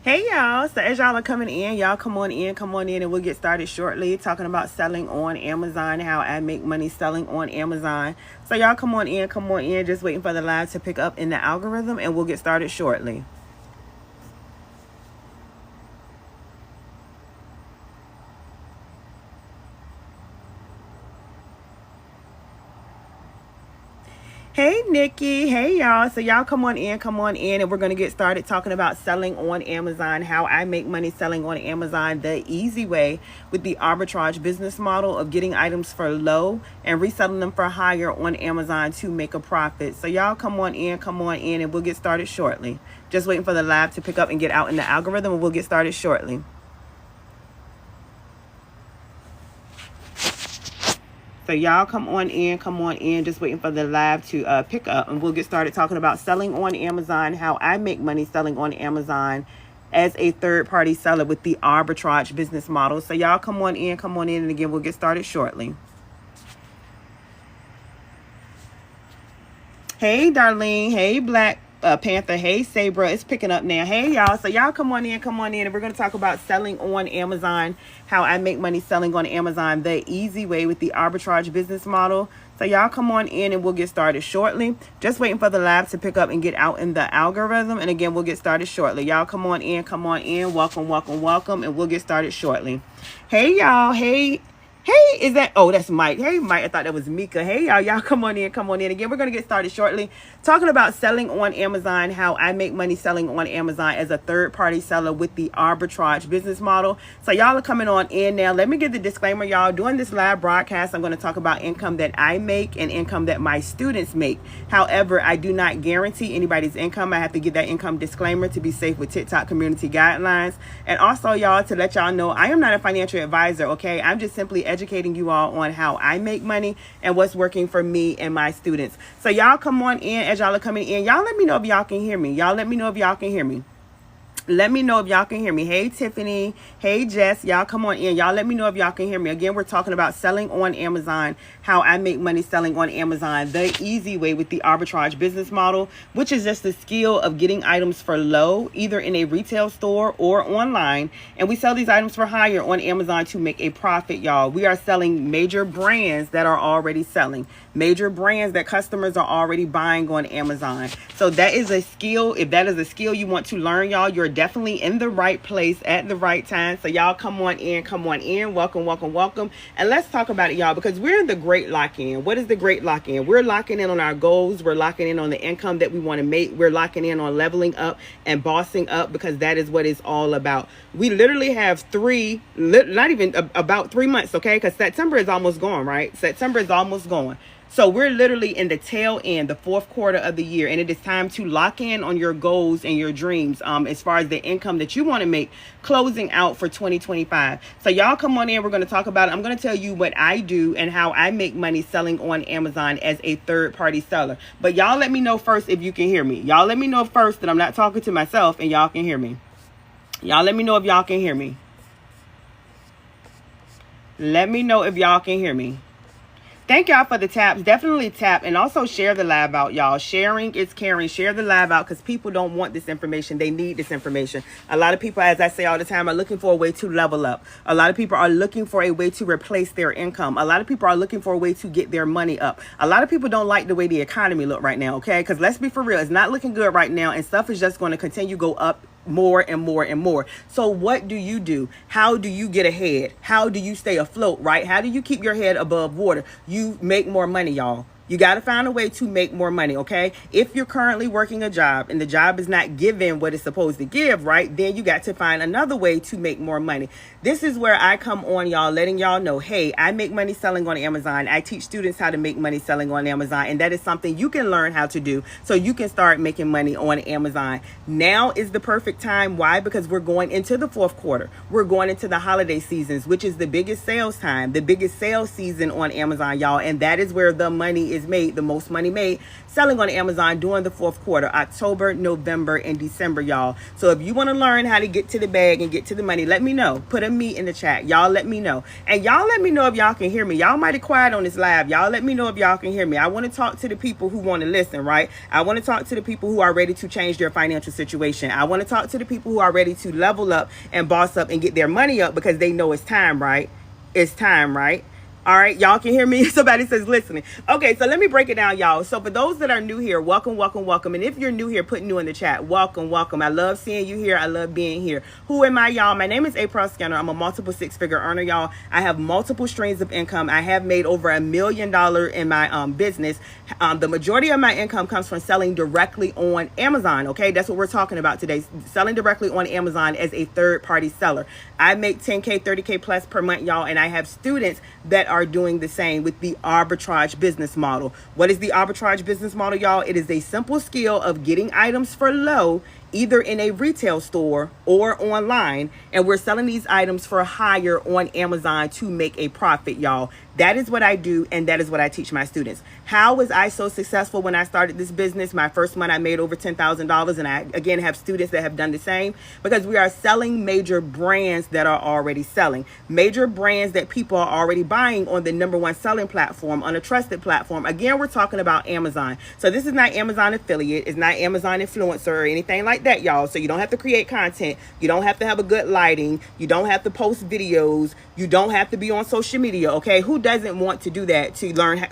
Hey y'all, so as y'all are coming in, y'all come on in, and we'll get started shortly talking about selling on Amazon, how I make money selling on Amazon. So y'all come on in, just waiting for the live to pick up in the algorithm, and we'll get started shortly. Hey Nikki, hey y'all. So y'all come on in, and we're gonna get started talking about selling on Amazon, how I make money selling on Amazon the easy way with the arbitrage business model of getting items for low and reselling them for higher on Amazon to make a profit. So y'all come on in, and we'll get started shortly. Just waiting for the live to pick up and get out in the algorithm, and we'll get started shortly. So y'all come on in, just waiting for the live to pick up, and we'll get started talking about selling on Amazon, how I make money selling on Amazon as a third-party seller with the arbitrage business model. So y'all come on in, and again, we'll get started shortly. Hey, Darlene. Hey, Black Panther. Hey, Sabra. It's picking up now. Hey, y'all. So y'all come on in, and we're going to talk about selling on Amazon, how I make money selling on Amazon the easy way with the arbitrage business model. So y'all come on in, and we'll get started shortly. Just waiting for the live to pick up and get out in the algorithm. And again, we'll get started shortly. Y'all come on in. Welcome, and we'll get started shortly. Hey, y'all. Hey, is that, oh, that's Mike. Hey, Mike, I thought that was Mika. Hey, y'all come on in. Again, we're going to get started shortly talking about selling on Amazon, how I make money selling on Amazon as a third-party seller with the arbitrage business model. So y'all are coming on in now. Let me give the disclaimer, y'all. During this live broadcast, I'm going to talk about income that I make and income that my students make. However, I do not guarantee anybody's income. I have to give that income disclaimer to be safe with TikTok community guidelines. And also, y'all, to let y'all know, I am not a financial advisor, okay? I'm just simply educating you all on how I make money and what's working for me and my students. So y'all come on in. As y'all are coming in, y'all let me know if y'all can hear me. Let me know if y'all can hear me. Hey, Tiffany. Hey, Jess. Y'all come on in. Y'all let me know if y'all can hear me. Again, we're talking about selling on Amazon, how I make money selling on Amazon the easy way with the arbitrage business model, which is just the skill of getting items for low, either in a retail store or online. And we sell these items for higher on Amazon to make a profit, y'all. We are selling major brands that are already selling, major brands that customers are already buying on Amazon. So that is a skill. If that is a skill you want to learn, y'all, you're definitely in the right place at the right time. So y'all come on in. Welcome. And let's talk about it, y'all, because we're in the great lock-in. What is the great lock-in? We're locking in on our goals. We're locking in on the income that we want to make. We're locking in on leveling up and bossing up, because that is what it's all about. We literally have about 3 months, okay? Because September is almost gone, right? September is almost gone. So we're literally in the tail end, the fourth quarter of the year, and it is time to lock in on your goals and your dreams as far as the income that you want to make closing out for 2025. So y'all come on in. We're going to talk about it. I'm going to tell you what I do and how I make money selling on Amazon as a third-party seller. But y'all let me know first if you can hear me. Y'all let me know first that I'm not talking to myself and y'all can hear me. Y'all let me know if y'all can hear me. Let me know if y'all can hear me. Thank y'all for the taps. Definitely tap and also share the live out, y'all. Sharing is caring. Share the live out, because people don't want this information. They need this information. A lot of people, as I say all the time, are looking for a way to level up. A lot of people are looking for a way to replace their income. A lot of people are looking for a way to get their money up. A lot of people don't like the way the economy look right now, okay? Because let's be for real, it's not looking good right now, and stuff is just going to continue to go up more and more. So what do you do? How do you get ahead? How do you stay afloat, right? How do you keep your head above water? You make more money, y'all. You got to find a way to make more money, okay? If you're currently working a job and the job is not giving what it's supposed to give, right, then you got to find another way to make more money. This is where I come on, y'all, letting y'all know, hey, I make money selling on Amazon. I teach students how to make money selling on Amazon, and that is something you can learn how to do so you can start making money on Amazon. Now is the perfect time. Why? Because we're going into the fourth quarter. We're going into the holiday seasons, which is the biggest sales time, the biggest sales season on Amazon, y'all, and that is where the money is made, the most money made selling on Amazon during the fourth quarter, October, November, and December, y'all. So if you want to learn how to get to the bag and get to the money, let me know. Put a me in the chat. Y'all let me know. And y'all let me know if y'all can hear me. Y'all mighty quiet on this live. Y'all let me know if y'all can hear me. I want to talk to the people who want to listen, right? I want to talk to the people who are ready to change their financial situation. I want to talk to the people who are ready to level up and boss up and get their money up because they know it's time, right? It's time, right? All right, y'all can hear me? Somebody says listening. Okay, so let me break it down, y'all. So for those that are new here, welcome, welcome, welcome. And if you're new here, put new in the chat. Welcome, welcome. I love seeing you here. I love being here. Who am I, y'all? My name is Aprell Skinner. I'm a multiple six-figure earner, y'all. I have multiple streams of income. I have made over $1 million in my business. The majority of my income comes from selling directly on Amazon, okay? That's what we're talking about today. Selling directly on Amazon as a third-party seller. I make 10K, 30K plus per month, y'all, and I have students that are doing the same with the arbitrage business model. What is the arbitrage business model, y'all? It is a simple skill of getting items for low, either in a retail store or online, and we're selling these items for higher on Amazon to make a profit, y'all. That is what I do, and that is what I teach my students. How was I so successful when I started this business? My first month, I made over $10,000, and I, again, have students that have done the same because we are selling major brands that are already selling. Major brands that people are already buying on the #1 selling platform, on a trusted platform. Again, we're talking about Amazon. So this is not Amazon affiliate. It's not Amazon influencer or anything like that, y'all. So you don't have to create content. You don't have to have a good lighting. You don't have to post videos. You don't have to be on social media, okay? Who doesn't want to do that to learn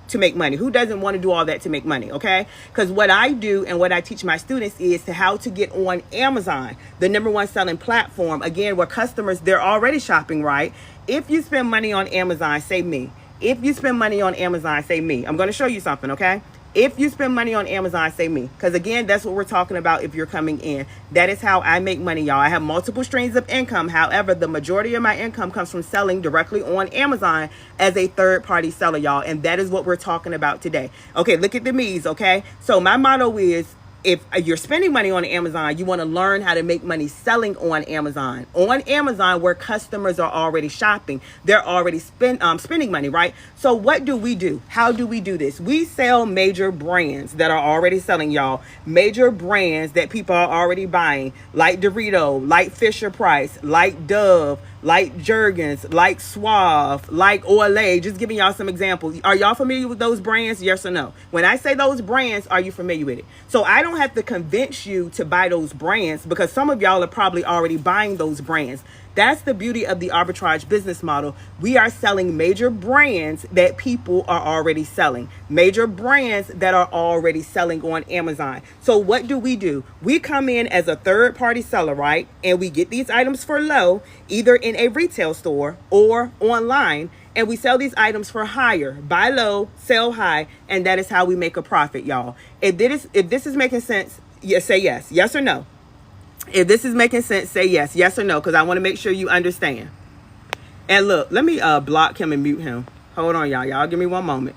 to make money? Who doesn't want to do all that to make money, okay? Because what I do and what I teach my students is to how to get on Amazon, the #1 selling platform, again, where customers, they're already shopping, right? If you spend money on Amazon, say me. If you spend money on Amazon, say me. I'm going to show you something, okay? If you spend money on Amazon, say me. Because again, that's what we're talking about if you're coming in. That is how I make money, y'all. I have multiple streams of income. However, the majority of my income comes from selling directly on Amazon as a third-party seller, y'all. And that is what we're talking about today. Okay, look at the me's, okay? So my motto is, if you're spending money on Amazon, you want to learn how to make money selling on Amazon. On Amazon, where customers are already shopping, they're already spending money, right? So what do we do? How do we do this? We sell major brands that are already selling, y'all. Major brands that people are already buying, like Dorito, like Fisher Price, like Dove, like Jergens, like Suave, like Olay. Just giving y'all some examples. Are y'all familiar with those brands? Yes or no? When I say those brands, are you familiar with it? So I don't have to convince you to buy those brands because some of y'all are probably already buying those brands. That's the beauty of the arbitrage business model. We are selling major brands that people are already selling. Major brands that are already selling on Amazon. So what do? We come in as a third-party seller, right? And we get these items for low, either in a retail store or online. And we sell these items for higher. Buy low, sell high. And that is how we make a profit, y'all. If this is making sense, say yes. Yes or no? If this is making sense, say yes. Yes or no, because I want to make sure you understand. And look, let me block him and mute him. Hold on, y'all. Y'all give me one moment.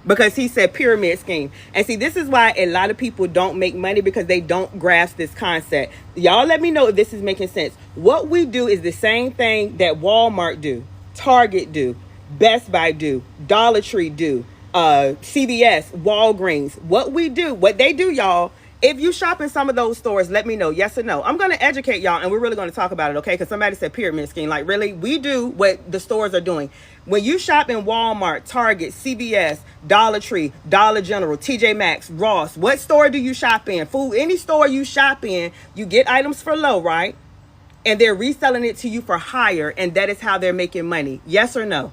Because he said pyramid scheme. And see, this is why a lot of people don't make money, because they don't grasp this concept. Y'all let me know if this is making sense. What we do is the same thing that Walmart do, Target do, Best Buy do, Dollar Tree do, CVS, Walgreens. What they do, y'all. If you shop in some of those stores, let me know, yes or no. I'm going to educate y'all, and we're really going to talk about it, okay? Because somebody said pyramid scheme. Like, really? We do what the stores are doing. When you shop in Walmart, Target, CVS, Dollar Tree, Dollar General, TJ Maxx, Ross, what store do you shop in? Any store you shop in, you get items for low, right? And they're reselling it to you for higher, and that is how they're making money. Yes or no?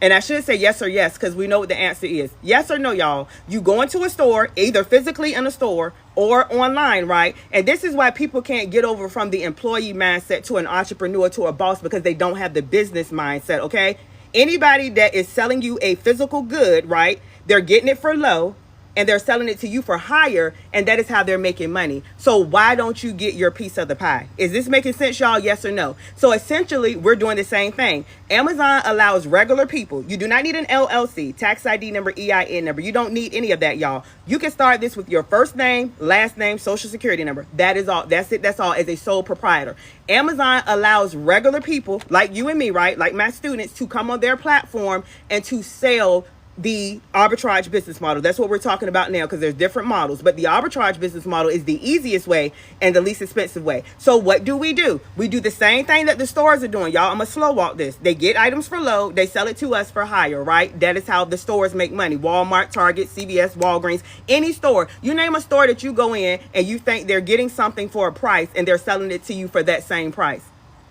And I should say yes or yes, because we know what the answer is. Yes or no, y'all. You go into a store, either physically in a store or online, right? And this is why people can't get over from the employee mindset to an entrepreneur, to a boss, because they don't have the business mindset, okay? Anybody that is selling you a physical good, right? They're getting it for low. and they're selling it to you for higher, and that is how they're making money. So why don't you get your piece of the pie? Is this making sense, y'all? Yes or no? So essentially, we're doing the same thing. Amazon allows regular people. You do not need an LLC, tax ID number, EIN number. You don't need any of that, y'all. You can start this with your first name, last name, social security number. That is all. That's it. That's all as a sole proprietor. Amazon allows regular people like you and me, right? Like my students, to come on their platform and to sell the arbitrage business model. That's what we're talking about now, because there's different models, but the arbitrage business model is the easiest way and the least expensive way. So what do? We do the same thing that the stores are doing, y'all. I'm gonna slow walk this. They get items for low, they sell it to us for higher, right? That is how the stores make money. Walmart, Target, CVS, Walgreens, any store. You name a store that you go in and you think they're getting something for a price and they're selling it to you for that same price.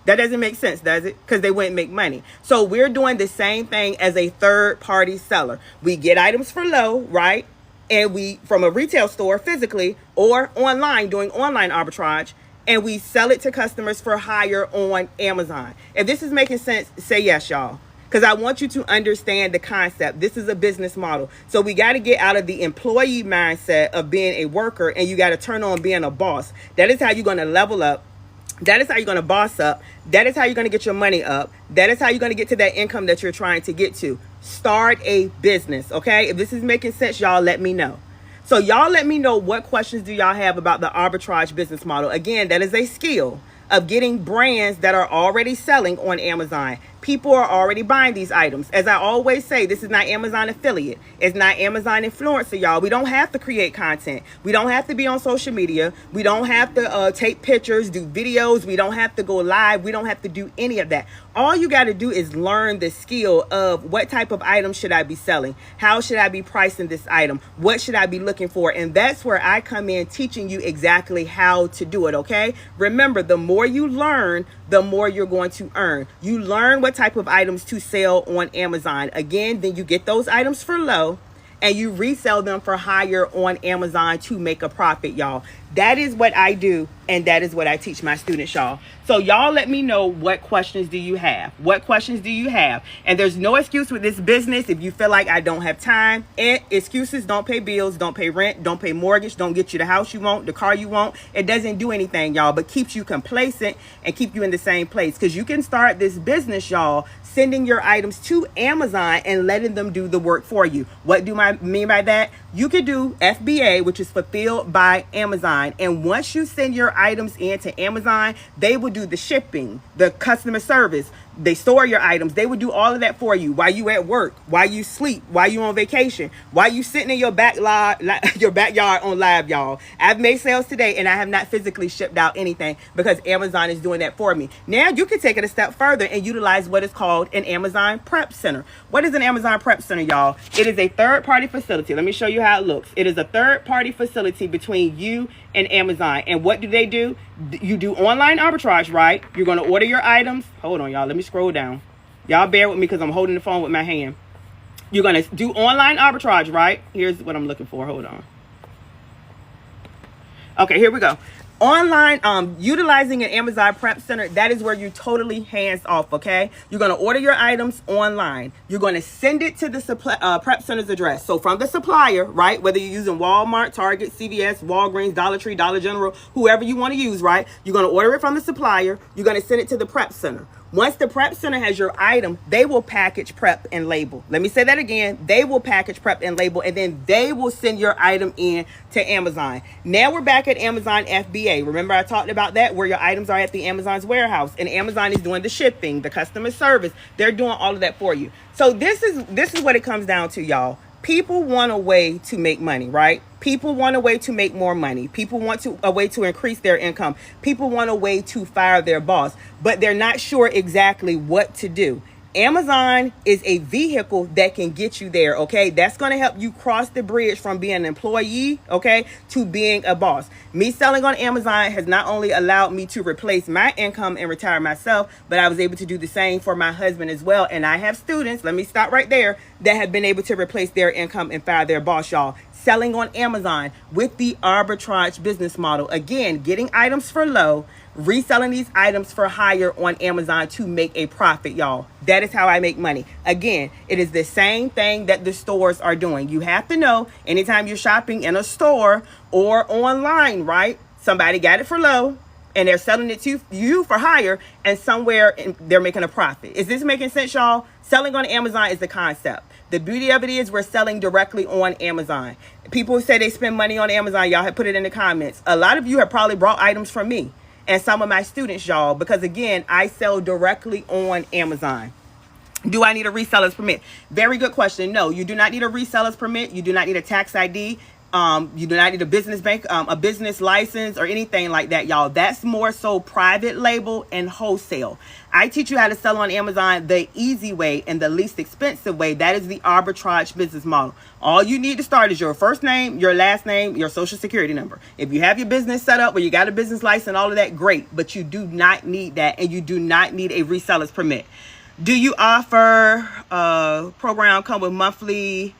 That doesn't make sense, does it? Because they wouldn't make money. So we're doing the same thing as a third-party seller. We get items for low, right? And we, from a retail store physically or online, doing online arbitrage, and we sell it to customers for higher on Amazon. If this is making sense, say yes, y'all. Because I want you to understand the concept. This is a business model. So we got to get out of the employee mindset of being a worker, and you got to turn on being a boss. That is how you're going to level up. That is how you're going to boss up. That is how you're going to get your money up. That is how you're going to get to that income that you're trying to get to. Start a business, okay? If this is making sense, y'all let me know. So y'all let me know, what questions do y'all have about the arbitrage business model? Again, that is a skill of getting brands that are already selling on Amazon. People are already buying these items. As I always say, this is not Amazon affiliate. It's not Amazon influencer, y'all. We don't have to create content. We don't have to be on social media. We don't have to take pictures, do videos. We don't have to go live. We don't have to do any of that. All you got to do is learn the skill of what type of item should I be selling? How should I be pricing this item? What should I be looking for? And that's where I come in, teaching you exactly how to do it, okay? Remember, the more you learn, the more you're going to earn. You learn what type of items to sell on Amazon. Again, then you get those items for low and you resell them for higher on Amazon to make a profit, y'all. That is what I do, and that is what I teach my students, y'all. So y'all let me know, what questions do you have? What questions do you have? And there's no excuse with this business if you feel like I don't have time. And excuses don't pay bills, don't pay rent, don't pay mortgage, don't get you the house you want, the car you want. It doesn't do anything, y'all, but keeps you complacent and keep you in the same place. Because you can start this business, y'all, sending your items to Amazon and letting them do the work for you. What do I mean by that? You could do FBA, which is fulfilled by Amazon. And once you send your items into Amazon, they will do the shipping, the customer service. They store your items. They would do all of that for you while you at work, while you sleep, while you on vacation, while you sitting in your backyard on live, y'all. I've made sales today and I have not physically shipped out anything because Amazon is doing that for me. Now you can take it a step further and utilize what is called an Amazon Prep Center. What is an Amazon Prep Center, y'all? It is a third-party facility. Let me show you how it looks. It is a third-party facility between you and Amazon. And what do? You do online arbitrage, right? You're going to order your items. Hold on, y'all. Let me scroll down. Y'all bear with me because I'm holding the phone with my hand. You're going to do online arbitrage, right? Here's what I'm looking for. Hold on. Okay, here we go. Online, utilizing an Amazon Prep Center, that is where you totally hands off, okay? You're going to order your items online. You're going to send it to the Prep Center's address. So from the supplier, right, whether you're using Walmart, Target, CVS, Walgreens, Dollar Tree, Dollar General, whoever you want to use, right? You're going to order it from the supplier. You're going to send it to the Prep Center. Once the Prep Center has your item, they will package, prep, and label. Let me say that again. They will package, prep, and label, and then they will send your item in to Amazon. Now we're back at Amazon FBA. Remember I talked about that, where your items are at the Amazon's warehouse, and Amazon is doing the shipping, the customer service. They're doing all of that for you. So this is what it comes down to, y'all. People want a way to make money, right? People want a way to make more money. People want a way to increase their income. People want a way to fire their boss, but they're not sure exactly what to do. Amazon is a vehicle that can get you there, okay? That's going to help you cross the bridge from being an employee, okay, to being a boss. Me selling on Amazon has not only allowed me to replace my income and retire myself, but I was able to do the same for my husband as well. And I have students, let me stop right there, that have been able to replace their income and fire their boss, y'all. selling on Amazon with the arbitrage business model. Again, getting items for low, reselling these items for higher on Amazon to make a profit, y'all. That is how I make money. Again, it is the same thing that the stores are doing. You have to know anytime you're shopping in a store or online, right? Somebody got it for low and they're selling it to you for higher, and somewhere they're making a profit. Is this making sense, y'all? Selling on Amazon is the concept. The beauty of it is we're selling directly on Amazon. People say they spend money on Amazon. Y'all have put it in the comments. A lot of you have probably brought items from me and some of my students, y'all, because again, I sell directly on Amazon. Do I need a reseller's permit? Very good question. No, you do not need a reseller's permit. You do not need a tax ID. You do not need a business bank, a business license or anything like that, y'all. That's more so private label and wholesale. I teach you how to sell on Amazon the easy way and the least expensive way. That is the arbitrage business model. All you need to start is your first name, your last name, your social security number. If you have your business set up or you got a business license, all of that, great. But you do not need that, and you do not need a reseller's permit. Do you offer a program come with monthly?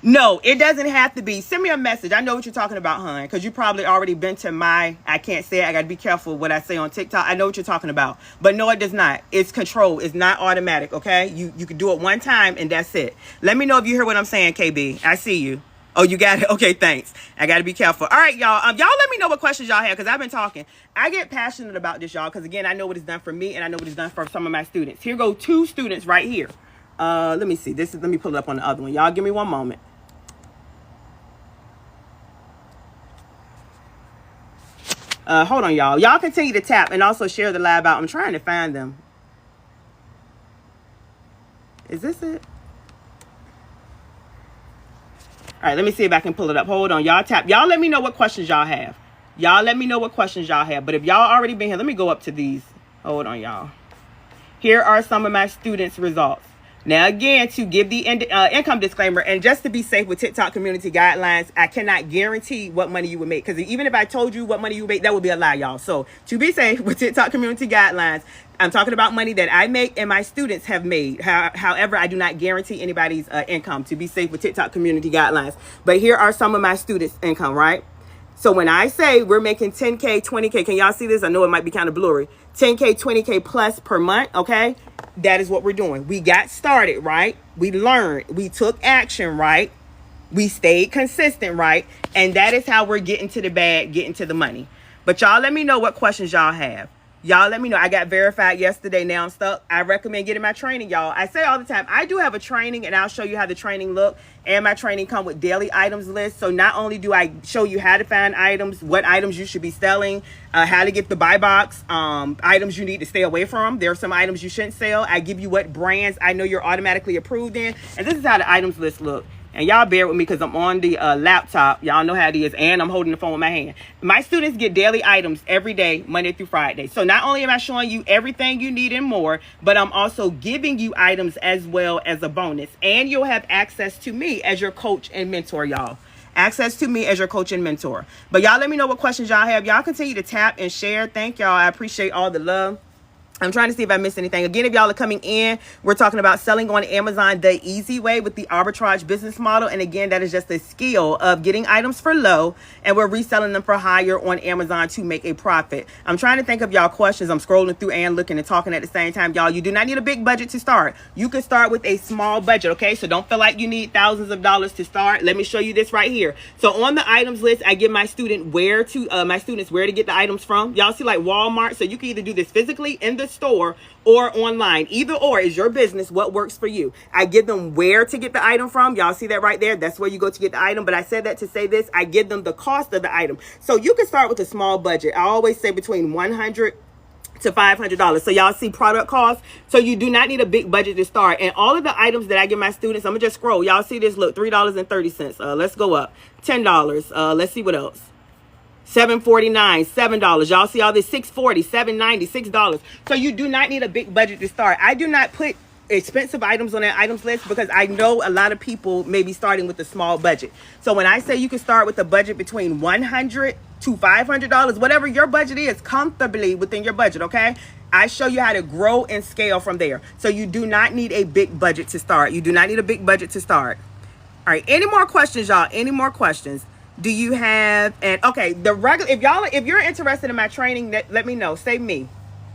No, it doesn't have to be. Send me a message. I know what you're talking about, hon, because you probably already been to my, I can't say it. I got to be careful what I say on TikTok. I know what you're talking about. But no, it does not. It's controlled. It's not automatic, okay? You can do it one time and that's it. Let me know if you hear what I'm saying, KB. I see you. Oh, you got it? Okay, thanks. I got to be careful. All right, y'all. Y'all let me know what questions y'all have, because I've been talking. I get passionate about this, y'all, because, again, I know what it's done for me and I know what it's done for some of my students. Here go 2 students right here. Let me see. Let me pull it up on the other one. Y'all give me one moment. Hold on, y'all. Y'all continue to tap and also share the live out. I'm trying to find them. Is this it? All right, let me see if I can pull it up. Hold on, y'all tap. Y'all let me know what questions y'all have. Y'all let me know what questions y'all have. But if y'all already been here, let me go up to these. Hold on, y'all. Here are some of my students' results. Now, again, to give the income disclaimer, and just to be safe with TikTok community guidelines, I cannot guarantee what money you would make. Because even if I told you what money you would make, that would be a lie, y'all. So to be safe with TikTok community guidelines, I'm talking about money that I make and my students have made. However, I do not guarantee anybody's income, to be safe with TikTok community guidelines. But here are some of my students' income, right? So when I say we're making 10K, 20K, can y'all see this? I know it might be kind of blurry. 10K, 20K plus per month, okay? That is what we're doing. We got started, right? We learned. We took action, right? We stayed consistent, right? And that is how we're getting to the bag, getting to the money. But y'all let me know what questions y'all have. Y'all let me know. I got verified yesterday. Now I'm stuck. I recommend getting my training, y'all. I say all the time, I do have a training, and I'll show you how the training look. And my training come with daily items list. So not only do I show you how to find items, what items you should be selling, how to get the buy box, items you need to stay away from. There are some items you shouldn't sell. I give you what brands I know you're automatically approved in. And this is how the items list look. And y'all bear with me because I'm on the laptop. Y'all know how it is. And I'm holding the phone with my hand. My students get daily items every day, Monday through Friday. So not only am I showing you everything you need and more, but I'm also giving you items as well as a bonus. And you'll have access to me as your coach and mentor, y'all. Access to me as your coach and mentor. But y'all let me know what questions y'all have. Y'all continue to tap and share. Thank y'all. I appreciate all the love. I'm trying to see if I missed anything. Again, if y'all are coming in, we're talking about selling on Amazon the easy way with the arbitrage business model. And again, that is just a skill of getting items for low and we're reselling them for higher on Amazon to make a profit. I'm trying to think of y'all questions. I'm scrolling through and looking and talking at the same time. Y'all, you do not need a big budget to start. You can start with a small budget, okay? So don't feel like you need thousands of dollars to start. Let me show you this right here. So on the items list, I give my students where to get the items from. Y'all see like Walmart. So you can either do this physically in the store or online. Either or is your business, what works for you. I give them where to get the item from. Y'all see that right there? That's where you go to get the item. But I said that to say this, I give them the cost of the item. So you can start with a small budget. I always say between $100 to $500. So y'all see product costs. So you do not need a big budget to start. And all of the items that I give my students, I'm gonna just scroll. Y'all see this? Look, $3.30. Let's go up. $10. Let's see what else. $7.49, $7. Y'all see all this? $6.40, $7.90, $6. So you do not need a big budget to start. I do not put expensive items on that items list because I know a lot of people may be starting with a small budget. So when I say you can start with a budget between $100 to $500, whatever your budget is, comfortably within your budget, okay? I show you how to grow and scale from there. So you do not need a big budget to start. You do not need a big budget to start. All right, any more questions, y'all? Any more questions? Do you have, and okay, the regular, if you're interested in my training, let me know. Say me.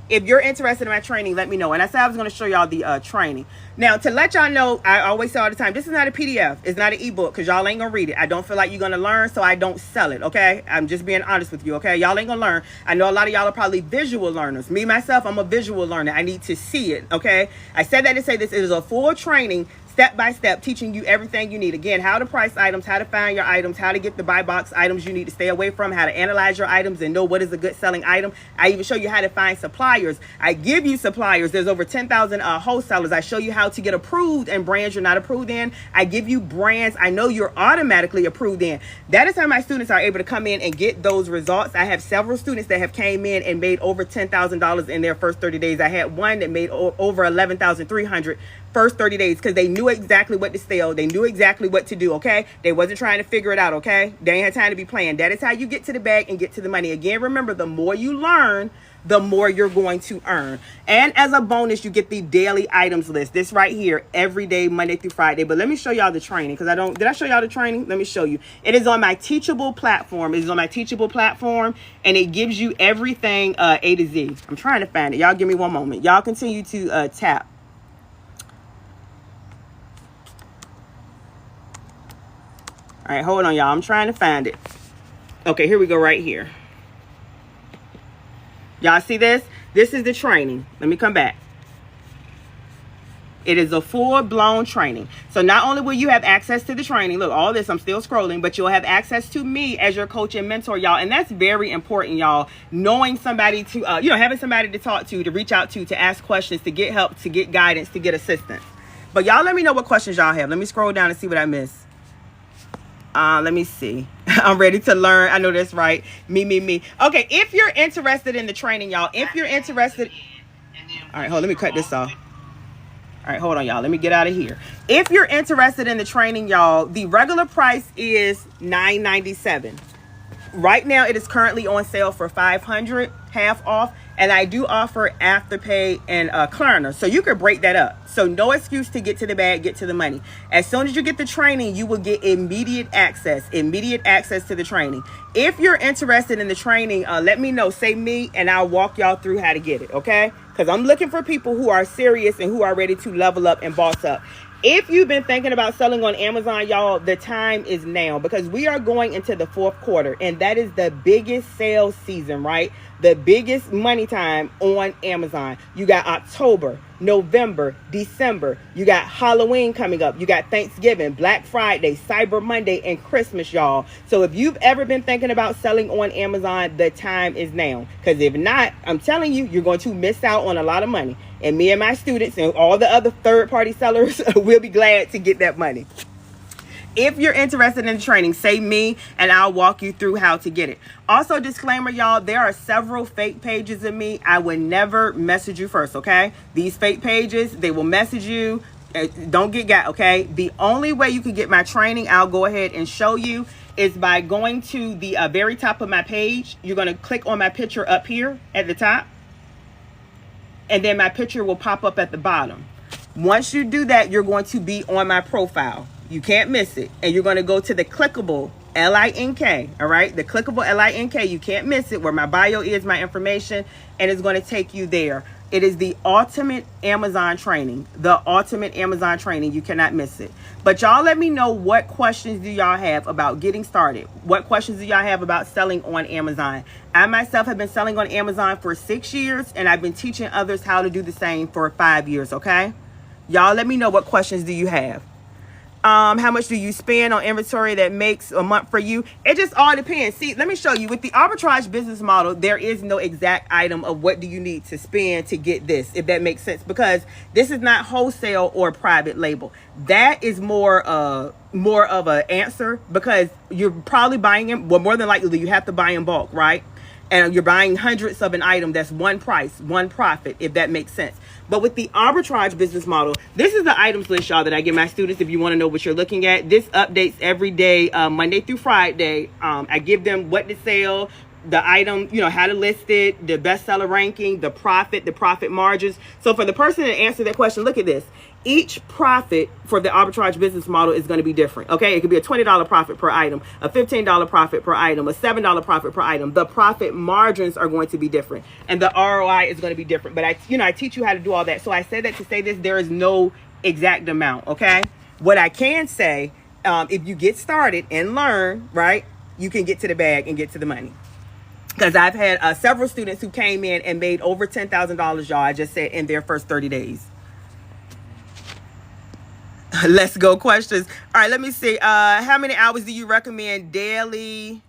If you're interested in my training, let me know. And I said I was going to show y'all the training. Now, to let y'all know, I always say all the time, this is not a PDF. It's not an ebook because y'all ain't going to read it. I don't feel like you're going to learn, so I don't sell it, okay? I'm just being honest with you, okay? Y'all ain't going to learn. I know a lot of y'all are probably visual learners. Me, myself, I'm a visual learner. I need to see it, okay? I said that to say this is a full training, step by step, teaching you everything you need. Again, how to price items, how to find your items, how to get the buy box items you need to stay away from, how to analyze your items and know what is a good selling item. I even show you how to find suppliers. I give you suppliers. There's over 10,000 wholesalers. I show you how to get approved and brands you're not approved in. I give you brands I know you're automatically approved in. That is how my students are able to come in and get those results. I have several students that have came in and made over $10,000 in their first 30 days. I had one that made over $11,300 first 30 days because they knew exactly what to sell. They knew exactly what to do, okay? They wasn't trying to figure it out, okay? They ain't had time to be playing. That is how you get to the bag and get to the money. Again, remember, the more you learn, the more you're going to earn. And as a bonus, you get the daily items list. This right here, every day, Monday through Friday. But let me show y'all the training because did I show y'all the training? Let me show you. It is on my Teachable platform. It is on my Teachable platform, and it gives you everything A to Z. I'm trying to find it. Y'all give me one moment. Y'all continue to tap. All right, hold on, y'all. I'm trying to find it. Okay, here we go right here. Y'all see this? This is the training. Let me come back. It is a full-blown training. So not only will you have access to the training, look, all this, I'm still scrolling, but you'll have access to me as your coach and mentor, y'all. And that's very important, y'all. Knowing somebody to, having somebody to talk to reach out to ask questions, to get help, to get guidance, to get assistance. But y'all let me know what questions y'all have. Let me scroll down and see what I missed. Let me see. I'm ready to learn. I know that's right. Me. Okay, if you're interested in the training, y'all, if you're interested. All right, let me cut this off. All right, hold on, y'all. Let me get out of here. If you're interested in the training, y'all, the regular price is $9.97. Right now, it is currently on sale for $500, half off. And I do offer Afterpay and Klarna. So you could break that up. So no excuse to get to the bag, get to the money. As soon as you get the training, you will get immediate access to the training. If you're interested in the training, let me know. Say me, and I'll walk y'all through how to get it, okay? Because I'm looking for people who are serious and who are ready to level up and boss up. If you've been thinking about selling on Amazon, y'all, the time is now because we are going into the fourth quarter, and that is the biggest sales season, right? The biggest money time on Amazon. You got October, November, December. You got Halloween coming up. You got Thanksgiving, Black Friday, Cyber Monday, and Christmas, y'all. So if you've ever been thinking about selling on Amazon, the time is now. Because if not, I'm telling you, you're going to miss out on a lot of money. And me and my students and all the other third-party sellers will be glad to get that money. If you're interested in the training, say me, and I'll walk you through how to get it. Also, disclaimer, y'all, there are several fake pages of me. I would never message you first, okay? These fake pages, they will message you. Don't get got, okay? The only way you can get my training, I'll go ahead and show you, is by going to the very top of my page. You're going to click on my picture up here at the top. And then my picture will pop up at the bottom. Once you do that, you're going to be on my profile. You can't miss it. And you're going to go to the clickable L-I-N-K, all right? The clickable L-I-N-K, you can't miss it, where my bio is, my information, and it's going to take you there. It is the ultimate Amazon training. The ultimate Amazon training. You cannot miss it. But y'all let me know, what questions do y'all have about getting started? What questions do y'all have about selling on Amazon? I myself have been selling on Amazon for 6 years, and I've been teaching others how to do the same for 5 years, okay? Y'all let me know, what questions do you have? How much do you spend on inventory that makes a month for you? It just all depends. See, let me show you. With the arbitrage business model, there is no exact item of what do you need to spend to get this, if that makes sense, because this is not wholesale or private label. That is more of an answer, because you're probably buying in, well, more than likely you have to buy in bulk, right? And you're buying hundreds of an item. That's one price, one profit, if that makes sense. But with the arbitrage business model, this is the items list, y'all, that I give my students if you want to know what you're looking at. This updates every day, Monday through Friday. I give them what to sell, the item, you know, how to list it, the bestseller ranking, the profit margins. So for the person to answer that question, look at this. Each profit for the arbitrage business model is going to be different. Okay, it could be a $20 profit per item, a $15 profit per item, a $7 profit per item. The profit margins are going to be different, and the ROI is going to be different. But I teach you how to do all that. So I say that to say this: there is no exact amount. Okay, what I can say, if you get started and learn, right, you can get to the bag and get to the money. Because I've had several students who came in and made over $10,000, y'all. I just said in their first 30 days. Let's go questions. All right, let me see. How many hours do you recommend daily?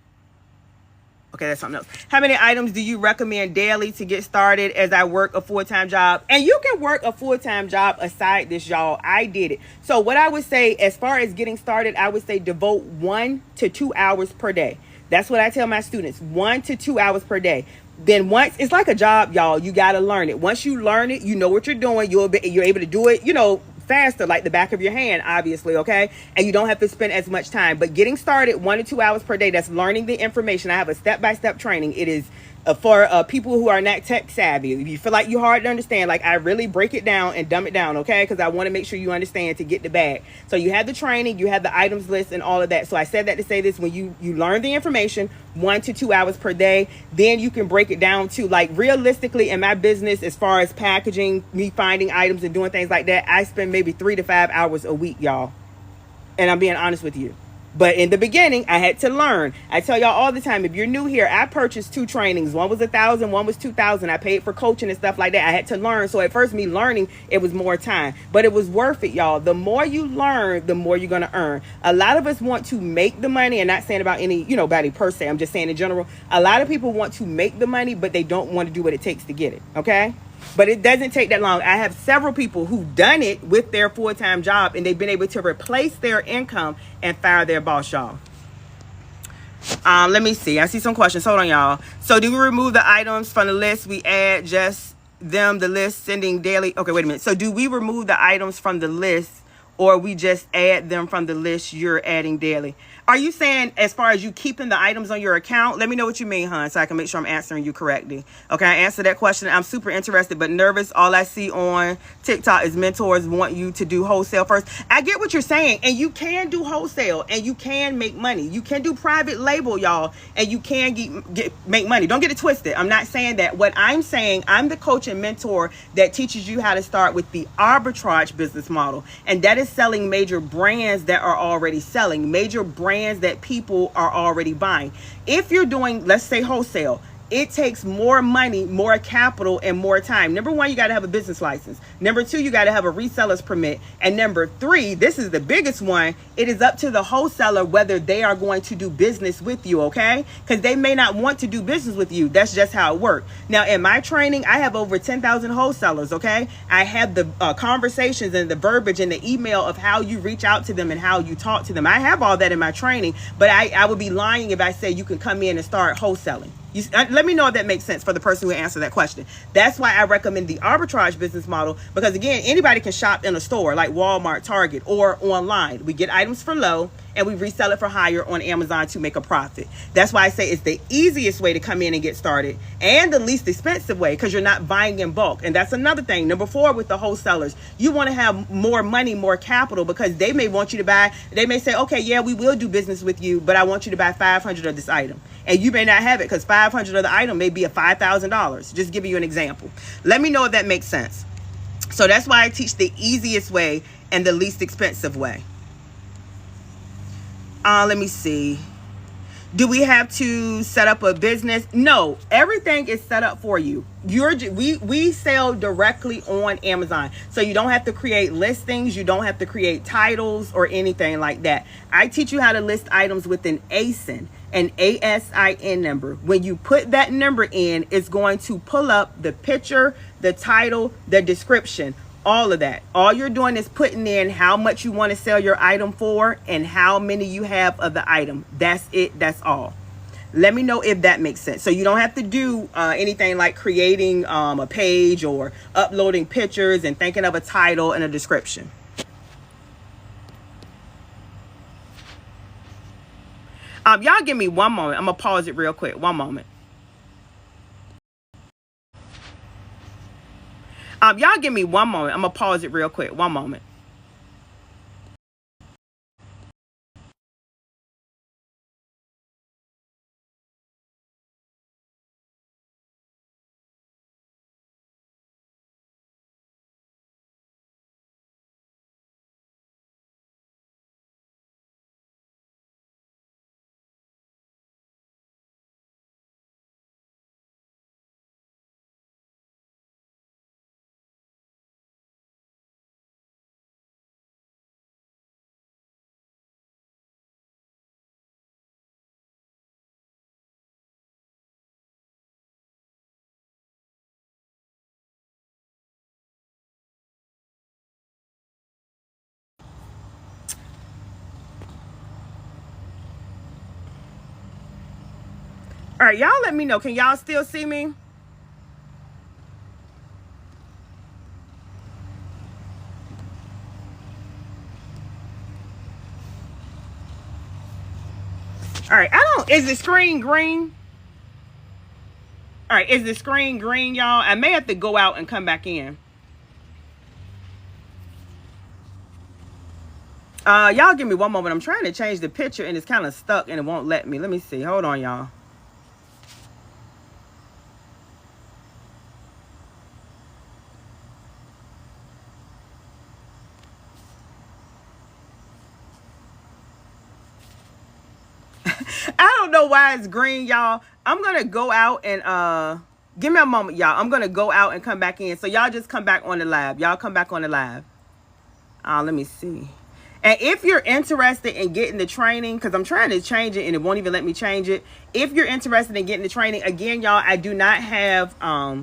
Okay, that's something else. How many items do you recommend daily to get started as I work a full-time job? And you can work a full-time job aside this, y'all. I did it. So what I would say, as far as getting started, I would say devote 1 to 2 hours per day. That's what I tell my students, 1 to 2 hours per day. Then once, it's like a job, y'all. You got to learn it. Once you learn it, you know what you're doing. You're able to do it, you know, faster, like the back of your hand, obviously, okay? And you don't have to spend as much time. But getting started 1 to 2 hours per day, that's learning the information. I have a step-by-step training. It is for people who are not tech savvy. If you feel like you're hard to understand, like I really break it down and dumb it down, okay? Because I want to make sure you understand to get the bag. So you have the training, you have the items list and all of that. So I said that to say this: when you learn the information 1 to 2 hours per day, then you can break it down to, like, realistically in my business, as far as packaging, me finding items and doing things like that, I spend maybe 3 to 5 hours a week, y'all. And I'm being honest with you. But in the beginning, I had to learn. I tell y'all all the time, if you're new here, I purchased 2 trainings. One was $1,000, one was $2,000. I paid for coaching and stuff like that. I had to learn. So at first, me learning, it was more time. But it was worth it, y'all. The more you learn, the more you're going to earn. A lot of us want to make the money, and not saying about any, you know, body per se. I'm just saying in general. A lot of people want to make the money, but they don't want to do what it takes to get it. Okay? But it doesn't take that long. I have several people who've done it with their full-time job, and they've been able to replace their income and fire their boss, y'all. Let me see. I see some questions. Hold on, y'all. So do we remove the items from the list? We add just them, the list, sending daily. Okay, wait a minute. So do we remove the items from the list, or we just add them from the list you're adding daily? Are you saying as far as you keeping the items on your account? Let me know what you mean, hon, so I can make sure I'm answering you correctly. Okay, I answered that question. I'm super interested but nervous. All I see on TikTok is mentors want you to do wholesale first. I get what you're saying, and you can do wholesale, and you can make money. You can do private label, y'all, and you can make money. Don't get it twisted. I'm not saying that. What I'm saying, I'm the coach and mentor that teaches you how to start with the arbitrage business model, and that is selling major brands that are already selling, major brands that people are already buying. If you're doing, let's say, wholesale, it takes more money, more capital, and more time. Number 1, you got to have a business license. Number 2, you got to have a reseller's permit. And number 3, this is the biggest one, it is up to the wholesaler whether they are going to do business with you, okay? Because they may not want to do business with you. That's just how it works. Now, in my training, I have over 10,000 wholesalers, okay? I have the conversations and the verbiage and the email of how you reach out to them and how you talk to them. I have all that in my training, but I would be lying if I say you can come in and start wholesaling. Let me know if that makes sense for the person who answered that question. That's why I recommend the arbitrage business model, because again, anybody can shop in a store like Walmart, Target, or online. We get items for low and we resell it for higher on Amazon to make a profit. That's why I say it's the easiest way to come in and get started, and the least expensive way, because you're not buying in bulk. And that's another thing. Number 4, with the wholesalers, you want to have more money, more capital, because they may want you to buy, they may say, okay, yeah, we will do business with you, but I want you to buy 500 of this item. And you may not have it because 500 of the item may be a $5,000. Just giving you an example. Let me know if that makes sense. So that's why I teach the easiest way and the least expensive way. Let me see. Do we have to set up a business? No, everything is set up for you. We sell directly on Amazon. So you don't have to create listings. You don't have to create titles or anything like that. I teach you how to list items with an ASIN. An ASIN number. When you put that number in, it's going to pull up the picture, the title, the description, all of that. All you're doing is putting in how much you want to sell your item for and how many you have of the item. That's it. That's all. Let me know if that makes sense. So you don't have to do anything like creating a page or uploading pictures and thinking of a title and a description. Y'all give me one moment. I'm gonna pause it real quick. One moment. Y'all give me one moment. I'm gonna pause it real quick. One moment. All right, y'all let me know. Can y'all still see me? All right, is the screen green? All right, is the screen green, y'all? I may have to go out and come back in. Y'all give me one moment. I'm trying to change the picture and it's kind of stuck and it won't let me. Let me see. Hold on, y'all. I don't know why it's green, y'all. I'm gonna go out and give me a moment, y'all. I'm gonna go out and come back in. So y'all just come back on the live. Y'all come back on the live. Let me see. And if you're interested in getting the training, because I'm trying to change it and it won't even let me change it. If you're interested in getting the training, again, y'all, I do not have I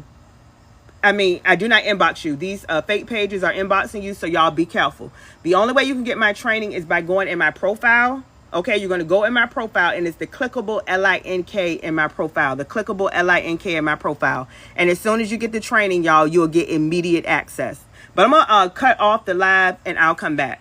do not inbox you. These fake pages are inboxing you, so y'all be careful. The only way you can get my training is by going in my profile. Okay, you're going to go in my profile, and it's the clickable LINK in my profile. The clickable LINK in my profile. And as soon as you get the training, y'all, you'll get immediate access. But I'm going to cut off the live, and I'll come back.